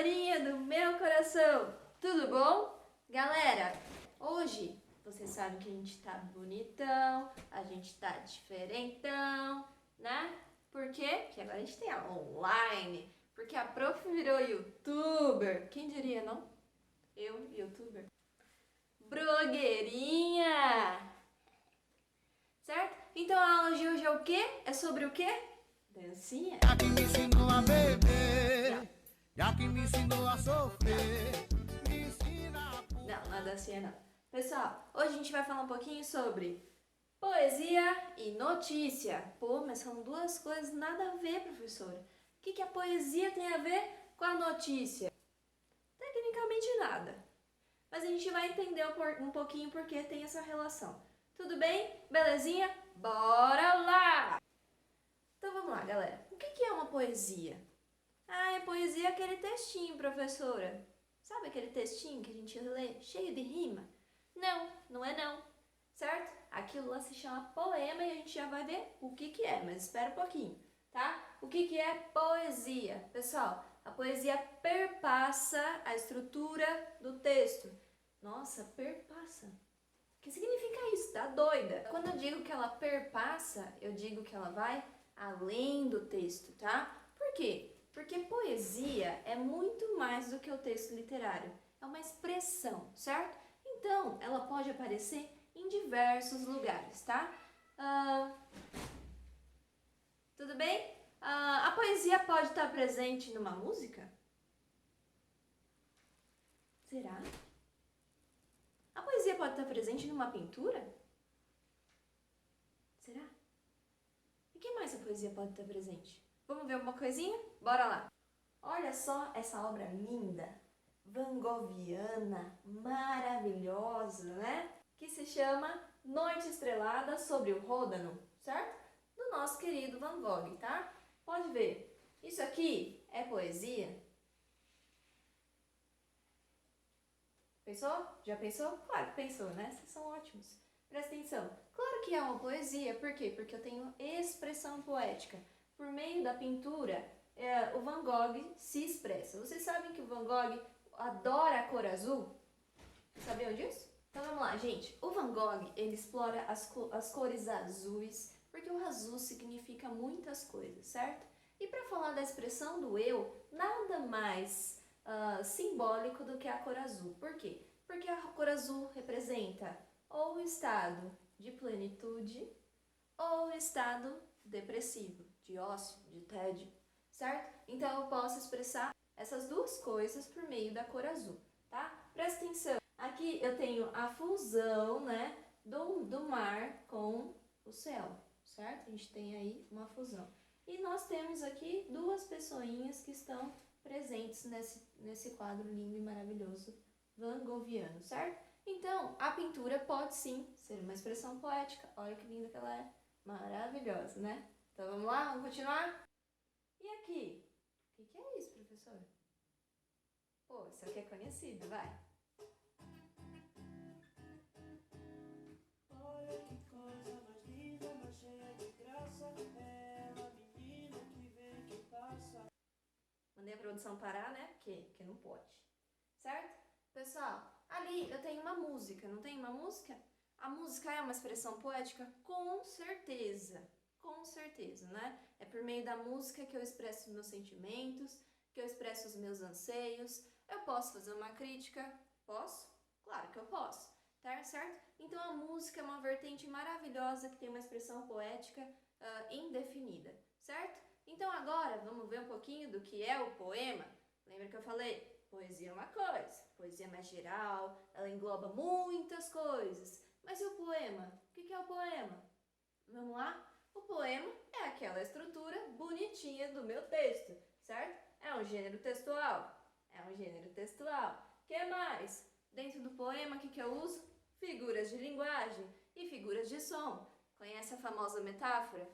florinha do meu coração, tudo bom? Galera, hoje vocês sabem que a gente tá bonitão, a gente tá diferentão, né? Por quê? Porque agora a gente tem a online, porque a prof virou youtuber. Quem diria, não? Eu, youtuber. Blogueirinha! Certo? Então a aula de hoje é o quê? É sobre o quê? Dancinha. Já que me ensinou a beber, já que me ensinou a sofrer, me ensina a... Não é dancinha não. Pessoal, hoje a gente vai falar um pouquinho sobre poesia e notícia. Pô, mas são duas coisas nada a ver, professora. O que a poesia tem a ver com a notícia? Tecnicamente nada. Mas a gente vai entender um pouquinho porque tem essa relação. Tudo bem? Belezinha? Bora lá! Então vamos lá, galera. O que é uma poesia? Ah, poesia é aquele textinho, professora. Sabe aquele textinho que a gente lê cheio de rima? Não, não é não. Certo? Aquilo lá se chama poema e a gente já vai ver o que é, mas espera um pouquinho, tá? O que é poesia? Pessoal, a poesia perpassa a estrutura do texto. Nossa, perpassa. O que significa isso? Tá doida? Quando eu digo que ela perpassa, eu digo que ela vai além do texto, tá? Por quê? Porque poesia é muito mais do que o texto literário. É uma expressão, certo? Então, ela pode aparecer em diversos lugares, tá? Tudo bem? A poesia pode estar presente numa música? Será? A poesia pode estar presente numa pintura? Será? E que mais a poesia pode estar presente? Vamos ver uma coisinha? Bora lá! Olha só essa obra linda, van Goghiana, maravilhosa, né? Que se chama Noite Estrelada sobre o Ródano, certo? Do nosso querido Van Gogh, tá? Pode ver. Isso aqui é poesia? Pensou? Já pensou? Claro que pensou, né? Vocês são ótimos. Presta atenção. Claro que é uma poesia. Por quê? Porque eu tenho expressão poética. Por meio da pintura, o Van Gogh se expressa. Vocês sabem que o Van Gogh adora a cor azul? Sabiam disso? Então vamos lá, gente. O Van Gogh, ele explora as cores azuis, porque o azul significa muitas coisas, certo? E para falar da expressão do eu, nada mais simbólico do que a cor azul. Por quê? Porque a cor azul representa ou o estado de plenitude ou o estado depressivo, de ócio, de tédio, certo? Então eu posso expressar essas duas coisas por meio da cor azul, tá? Presta atenção. Aqui eu tenho a fusão, né, do mar com o céu, certo? A gente tem aí uma fusão. E nós temos aqui duas pessoinhas que estão presentes nesse quadro lindo e maravilhoso Van Goghiano, certo? Então, a pintura pode sim ser uma expressão poética. Olha que linda que ela é. Maravilhosa, né? Então vamos lá, vamos continuar? E aqui? O que é isso, professor? Pô, isso aqui é conhecido, vai. Olha que coisa mais linda, mais cheia de graça, ela, menina que vem, que passa. Mandei a produção parar, né? Porque não pode. Certo? Pessoal, ali eu tenho uma música, não tem uma música? A música é uma expressão poética? Com certeza, né? É por meio da música que eu expresso os meus sentimentos, que eu expresso os meus anseios. Eu posso fazer uma crítica? Posso? Claro que eu posso, tá certo? Então a música é uma vertente maravilhosa que tem uma expressão poética indefinida, certo? Então agora vamos ver um pouquinho do que é o poema. Lembra que eu falei? Poesia é uma coisa, poesia é mais geral, ela engloba muitas coisas. Mas e o poema? O que é o poema? Vamos lá? O poema é aquela estrutura bonitinha do meu texto, certo? É um gênero textual. O que mais? Dentro do poema, o que eu uso? Figuras de linguagem e figuras de som. Conhece a famosa metáfora?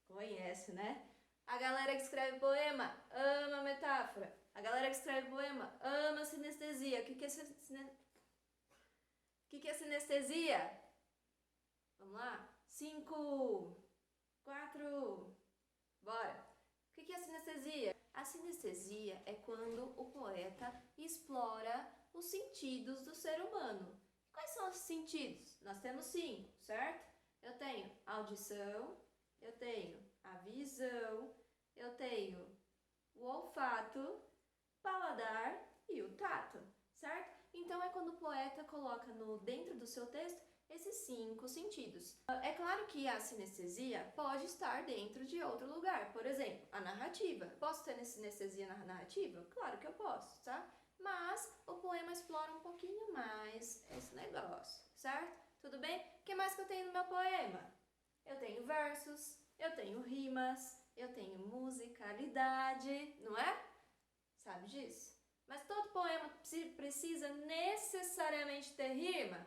Conhece, né? A galera que escreve poema ama metáfora. A galera que escreve poema ama sinestesia. O que é sinestesia? Vamos lá? 5, 4, bora! O que é sinestesia? A sinestesia é quando o poeta poeta explora os sentidos do ser humano. Quais são os sentidos? Nós temos 5, certo? Eu tenho audição, eu tenho a visão, eu tenho o olfato, paladar e o tato, certo? Então é quando o poeta coloca dentro do seu texto esses 5 sentidos. É claro que a sinestesia pode estar dentro de outro lugar. Por exemplo, a narrativa. Posso ter sinestesia na narrativa? Claro que eu posso, tá? Mas o poema explora um pouquinho mais esse negócio, certo? Tudo bem? O que mais que eu tenho no meu poema? Eu tenho versos, eu tenho rimas, eu tenho musicalidade, não é? Sabe disso? Mas todo poema precisa necessariamente ter rima?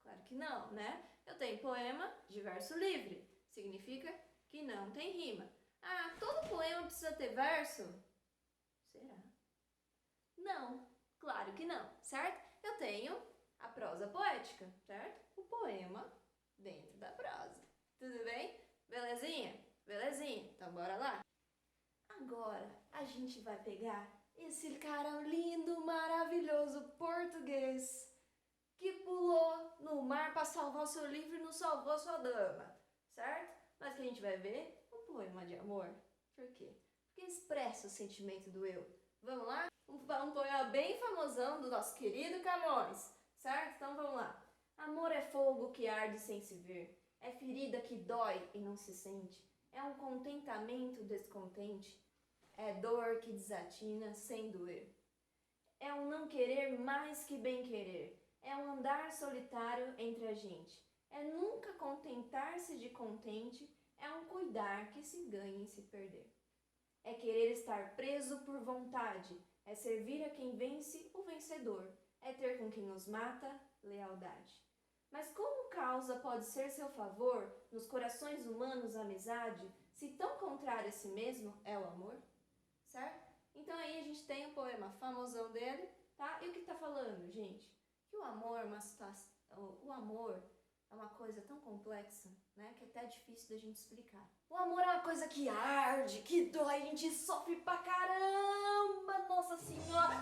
Claro que não, né? Eu tenho poema de verso livre, significa que não tem rima. Ah, todo poema precisa ter verso? Será? Não, claro que não, certo? Eu tenho a prosa poética, certo? O poema dentro da prosa. Tudo bem? Belezinha? Belezinha. Então bora lá? Agora a gente vai pegar esse cara lindo, maravilhoso português que pulou no mar para salvar o seu livro e não salvou sua dama, certo? Mas que a gente vai ver um poema de amor. Por quê? Porque expressa o sentimento do eu. Vamos lá? Um poema bem famosão do nosso querido Camões, certo? Então vamos lá. Amor é fogo que arde sem se ver, é ferida que dói e não se sente, é um contentamento descontente, é dor que desatina sem doer. É um não querer mais que bem querer, é um andar solitário entre a gente, é nunca contentar-se de contente, é um cuidar que se ganha em se perder. É querer estar preso por vontade, é servir a quem vence o vencedor, é ter com quem nos mata lealdade. Mas como causa pode ser seu favor, nos corações humanos amizade, se tão contrário a si mesmo é o amor? Certo? Então aí a gente tem um poema famosão dele, tá? E o que tá falando, gente? Que o amor é uma situação, o amor é uma coisa tão complexa, né, que é até difícil da gente explicar. O amor é uma coisa que arde, que dói, a gente sofre pra caramba, Nossa Senhora!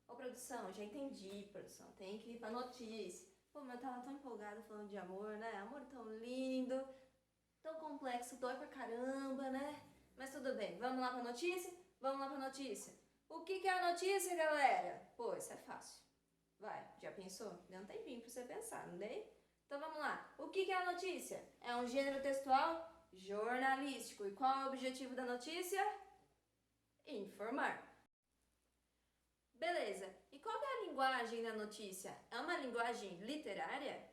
Ô produção, já entendi, produção, tem que ir pra notícia. Pô, mas eu tava tão empolgada falando de amor, né? Amor tão lindo, tão complexo, dói pra caramba, né? Mas tudo bem, vamos lá pra notícia? Vamos lá pra notícia. O que é a notícia, galera? Pô, isso é fácil. Vai, já pensou? Deu um tempinho pra você pensar, não dei? Então vamos lá. O que é a notícia? É um gênero textual jornalístico. E qual é o objetivo da notícia? Informar. Beleza. E qual é a linguagem da notícia? É uma linguagem literária?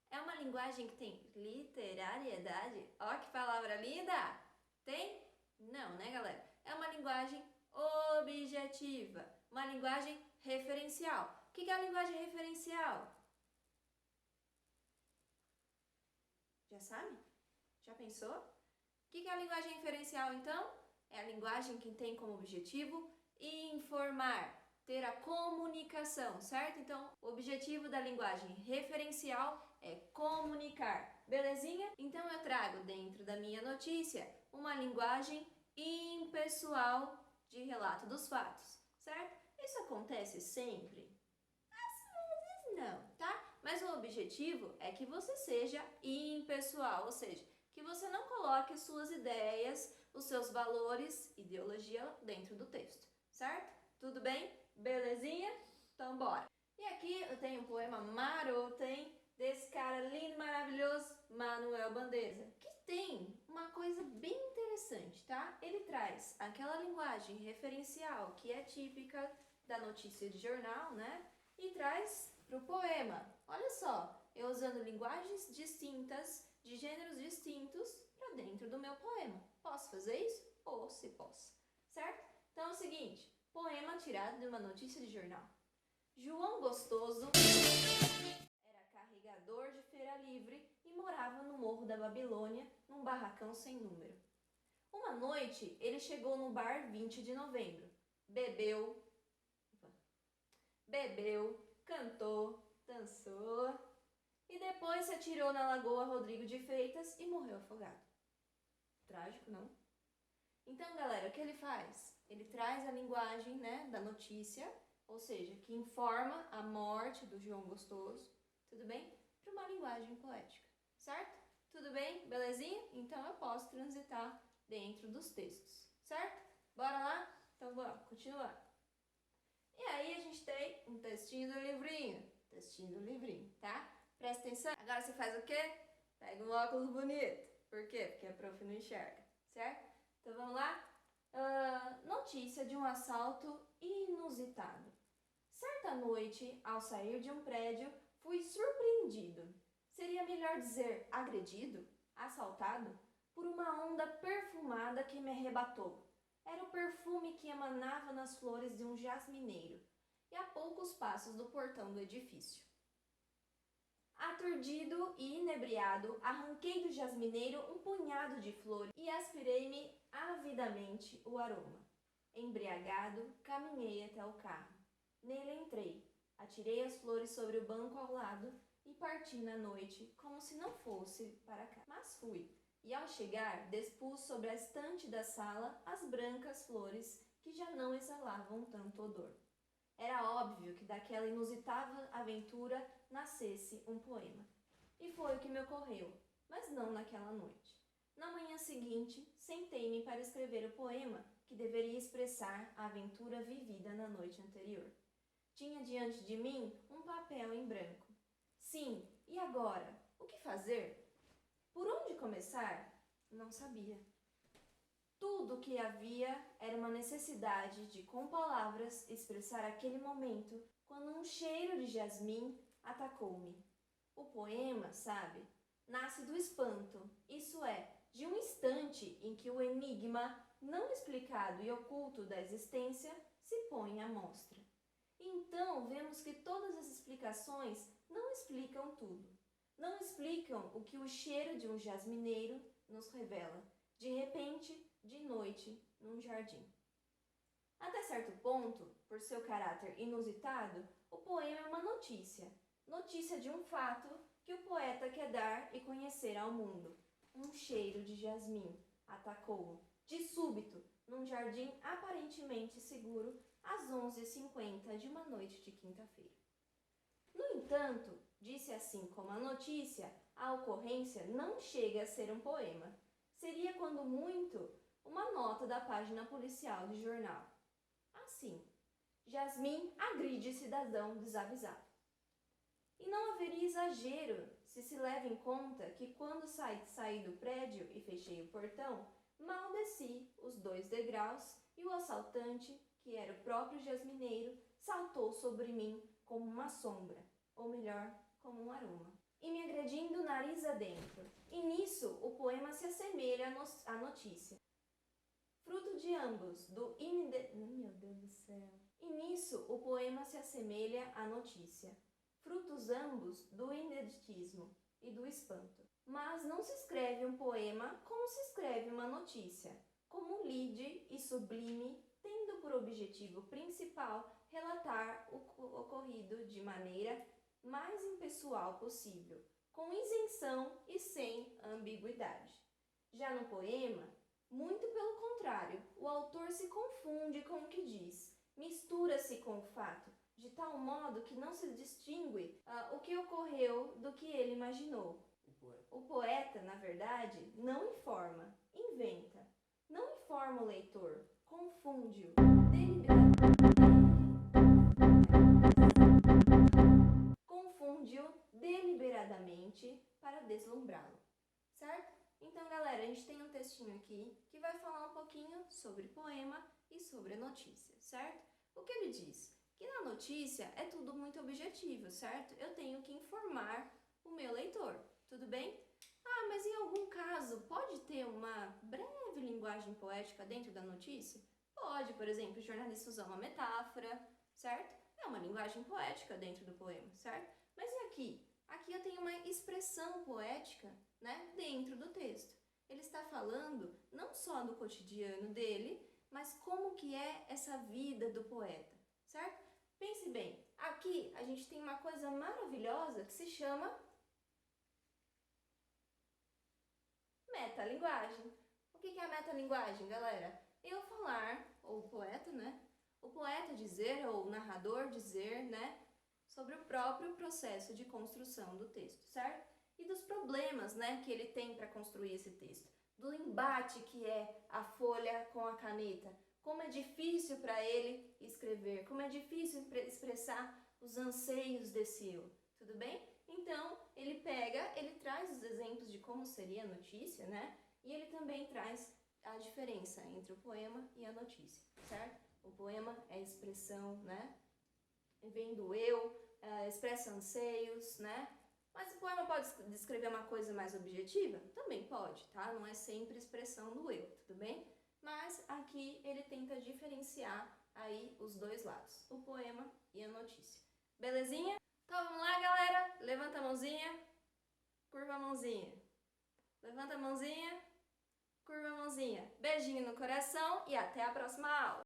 É uma linguagem que tem literariedade? Ó, que palavra linda! Tem? Não, né, galera? É uma linguagem objetiva, uma linguagem referencial. O que é a linguagem referencial? Já sabe? Já pensou? O que é a linguagem referencial, então? É a linguagem que tem como objetivo informar, ter a comunicação, certo? Então, o objetivo da linguagem referencial é comunicar, belezinha? Então, eu trago dentro da minha notícia uma linguagem impessoal de relato dos fatos, certo? Isso acontece sempre? Às vezes não, tá? Mas o objetivo é que você seja impessoal, ou seja, que você não coloque suas ideias, os seus valores, ideologia dentro do texto, certo? Tudo bem? Belezinha? Então bora! E aqui eu tenho um poema maroto, hein? Desse cara lindo, maravilhoso, Manuel Bandeira, que tem uma coisa bem interessante, tá? Ele traz aquela linguagem referencial que é típica da notícia de jornal, né? E traz pro poema. Olha só, eu usando linguagens distintas, de gêneros distintos, para dentro do meu poema. Posso fazer isso? Ou se posso, certo? Então é o seguinte, poema tirado de uma notícia de jornal. João Gostoso era carregador de feira livre e morava no Morro da Babilônia, num barracão sem número. Uma noite, ele chegou no bar 20 de novembro. Bebeu, cantou, dançou e depois se atirou na Lagoa Rodrigo de Freitas e morreu afogado. Trágico, não? Então, galera, o que ele faz? Ele traz a linguagem, né, da notícia, ou seja, que informa a morte do João Gostoso, tudo bem? Para uma linguagem poética, certo? Tudo bem? Belezinha? Então eu posso transitar dentro dos textos, certo? Bora lá? Então vamos continuar. E aí a gente tem um textinho do livrinho, tá? Presta atenção. Agora você faz o quê? Pega um óculos bonito. Por quê? Porque a prof não enxerga, certo? Então vamos lá? Notícia de um assalto inusitado. Certa noite, ao sair de um prédio, fui surpreendido. Seria melhor dizer agredido, assaltado, por uma onda perfumada que me arrebatou. Era o perfume que emanava nas flores de um jasmineiro, e a poucos passos do portão do edifício. Aturdido e inebriado, arranquei do jasmineiro um punhado de flores e aspirei-me avidamente o aroma. Embriagado, caminhei até o carro. Nele entrei, atirei as flores sobre o banco ao lado e parti na noite como se não fosse para cá. Mas fui, e ao chegar, despus sobre a estante da sala as brancas flores que já não exalavam tanto odor. Era óbvio que daquela inusitada aventura nascesse um poema. E foi o que me ocorreu, mas não naquela noite. Na manhã seguinte, sentei-me para escrever o poema que deveria expressar a aventura vivida na noite anterior. Tinha diante de mim um papel em branco. Sim, e agora? O que fazer? Por onde começar? Não sabia. Tudo o que havia era uma necessidade de, com palavras, expressar aquele momento quando um cheiro de jasmim atacou-me. O poema, sabe, nasce do espanto, isso é, de um instante em que o enigma não explicado e oculto da existência se põe à mostra. Então vemos que todas as explicações não explicam tudo. Não explicam o que o cheiro de um jasmineiro nos revela, de repente, de noite, num jardim. Até certo ponto, por seu caráter inusitado, o poema é uma notícia. Notícia de um fato que o poeta quer dar e conhecer ao mundo. Um cheiro de jasmim atacou-o, de súbito, num jardim aparentemente seguro, às 11h50 de uma noite de quinta-feira. No entanto, disse assim como a notícia, a ocorrência não chega a ser um poema. Seria, quando muito, uma nota da página policial de jornal. Assim, Jasmim agride cidadão desavisado. E não haveria exagero se leva em conta que quando saí do prédio e fechei o portão, mal desci os 2 degraus e o assaltante, que era o próprio jasmineiro, saltou sobre mim como uma sombra, ou melhor, como um aroma, e me agredindo nariz adentro. E nisso o poema se assemelha à notícia. Fruto de ambos, Meu Deus do céu. E nisso o poema se assemelha à notícia. Frutos ambos do ineditismo e do espanto. Mas não se escreve um poema como se escreve uma notícia, como lide e sublime, tendo por objetivo principal relatar o ocorrido de maneira mais impessoal possível, com isenção e sem ambiguidade. Já no poema, muito pelo contrário, o autor se confunde com o que diz, mistura-se com o fato, de tal modo que não se distingue o que ocorreu do que ele imaginou. O poeta, na verdade, não informa, inventa. Não informa o leitor, confunde-o, deliberadamente para deslumbrá-lo, certo? Então, galera, a gente tem um textinho aqui que vai falar um pouquinho sobre poema e sobre a notícia, certo? O que ele diz? Que na notícia é tudo muito objetivo, certo? Eu tenho que informar o meu leitor, tudo bem? Ah, mas em algum caso pode ter uma breve linguagem poética dentro da notícia? Pode, por exemplo, o jornalista usar uma metáfora, certo? É uma linguagem poética dentro do poema, certo? Mas e aqui? Aqui eu tenho uma expressão poética, né, dentro do texto. Ele está falando não só do cotidiano dele, mas como que é essa vida do poeta, certo? Pense bem, aqui a gente tem uma coisa maravilhosa que se chama metalinguagem. O que é a metalinguagem, galera? Eu falar, ou o poeta, né? O poeta dizer, ou o narrador dizer, né? Sobre o próprio processo de construção do texto, certo? E dos problemas, né, que ele tem para construir esse texto. Do embate que é a folha com a caneta. Como é difícil para ele escrever, como é difícil expressar os anseios desse eu, tudo bem? Então, ele traz os exemplos de como seria a notícia, né? E ele também traz a diferença entre o poema e a notícia, certo? O poema é expressão, né? Vem do eu, expressa anseios, né? Mas o poema pode descrever uma coisa mais objetiva? Também pode, tá? Não é sempre expressão do eu, tudo bem? Mas aqui ele tenta diferenciar aí os dois lados, o poema e a notícia. Belezinha? Então vamos lá, galera? Levanta a mãozinha, curva a mãozinha. Levanta a mãozinha, curva a mãozinha. Beijinho no coração e até a próxima aula!